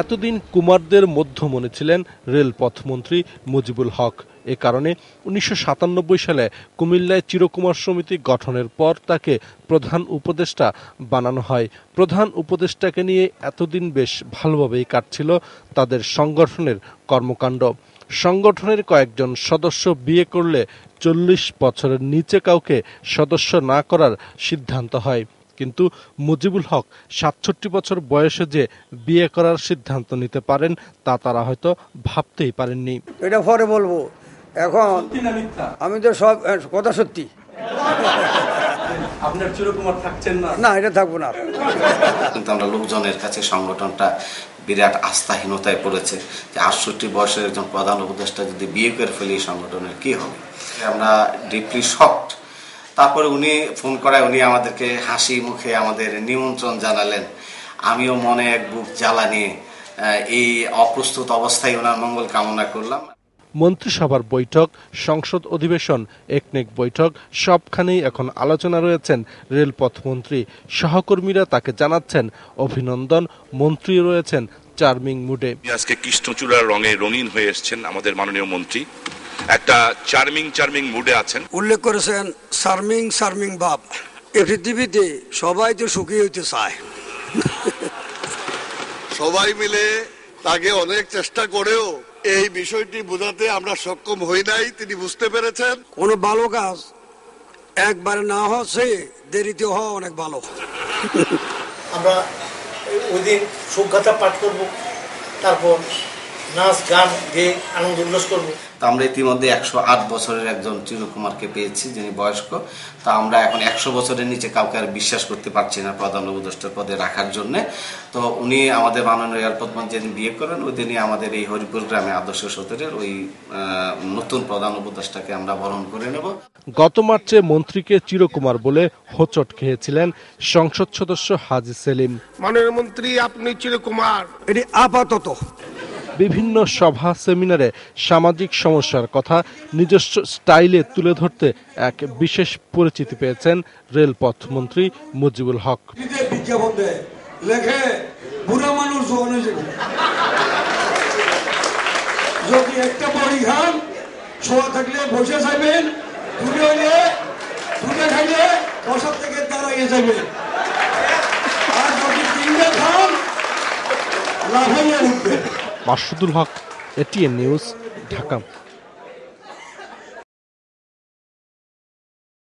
এতদিন কুমারদের মধ্যমণি ছিলেন রেলপথমন্ত্রী মুজিবুল হক। এ কারণে ১৯৯৭ সালে কুমিল্লায় চিরকুমার সমিতি গঠনের পর তাকে প্রধান উপদেষ্টা বানানো হয়। প্রধান উপদেষ্টাকে নিয়ে এতদিন বেশ ভালোভাবেই কাটছিল তাদের সংগঠনের কর্মকাণ্ড। সংগঠনের কয়েকজন সদস্য বিয়ে করলে ৪০ বছরের নিচে কাউকে সদস্য না করার সিদ্ধান্ত হয়। কিন্তু মুজিবুল হক ৬৭ বছর বয়সে যে বিয়ে করার সিদ্ধান্ত নিতে পারেন তা তারা হয়তো ভাবতেই পারেননি। এটা পরে বলবো, এখন আমি তো সব কথা সত্যি। আপনার চিরকুমার থাকছেন না? না, এটা থাকবো না। কিন্তু আমরা লোকজনের কাছে সংগঠনটা বিরাট আস্থাহীনতায় পড়েছে যে ৬৮ বয়সের একজন প্রধান উপদেষ্টা যদি বিয়ে করে ফেলি সংগঠনের কি হবে। আমরা ডিপলি শকড। তারপরে উনি ফোন করায় উনি আমাদেরকে হাসি মুখে আমাদের নিমন্ত্রণ জানালেন। আমিও মনে এক বুক জ্বালা নিয়ে এই অপ্রস্তুত অবস্থায় ওনার মঙ্গল কামনা করলাম। মন্ত্রিসভার বৈঠক, সংসদ অধিবেশন, একনেক বৈঠক সবখানেই এখন আলোচনা রয়েছেন রেলপথমন্ত্রী। সহকর্মীরা তাকে জানাচ্ছেন অভিনন্দন। মন্ত্রী রয়েছেন চার্মিং মুডে। আজকে কৃষ্ণচূড়ার রঙে রঙিন হয়ে এসেছেন আমাদের মাননীয় মন্ত্রী, একটা চার্মিং মুডে আছেন। উল্লেখ করেছেন চার্মিং ভাব। এই পৃথিবীতে সবাই তো সুখী হইতে চায়। সবাই মিলে তাকে অনেক চেষ্টা করেও এই বিষয়টি বোঝাতে আমরা সক্ষম হই নাই। তিনি বুঝতে পেরেছেন কোনো ভালো কাজ একবারে না হচ্ছে দেরিতে হওয়া অনেক ভালো। আমরা ওই দিন সুখ্যাতা পাঠ করব, তারপর নাচ গান গেয়ে আনন্দ উল্লাস করবো। তা আমরা ইতিমধ্যে ১০৮ বছরের একজন চিরকুমারকে পেয়েছি যিনি বয়স্ক। তা আমরা এখন ১০০ বছরের নিচে কাউকে আর বিশ্বাস করতে পারছি না প্রধান উপদেষ্টার পদে রাখার জন্য। তো উনি আমাদের মাননীয় রেলপথমন্ত্রী যেদিন বিয়ে করেন ওই দিনই আমাদের এই হরিপুর গ্রামে আদর্শ সদরের ওই নতুন প্রধান উপদেষ্টাকে আমরা বরণ করে নেব। গত মার্চে মন্ত্রীকে চিরকুমার বলে হোঁচট খেয়েছিলেন সংসদ সদস্য হাজী সেলিম। মাননীয় মন্ত্রী, আপনি চিরকুমার। এটি আপাতত। বিভিন্ন সভা সেমিনারে সামাজিক সমস্যার কথা নিজস্ব স্টাইলে তুলে ধরতে এক বিশেষ পরিচিতি পেয়েছেন রেলপথমন্ত্রী মুজিবুল হক। বুড়া মানুষ যদি একটা বড়ি খান ছোঁয়া থাকলে বসে যাবেন, দূরে হইলে দুটো খাইলে বসার থেকে দাঁড়াইয়ে যাবেন, আর যদি তিনটা খান লাফাইয়া উঠবেন। মাসুদুল হক, এটিএন নিউজ, ঢাকা।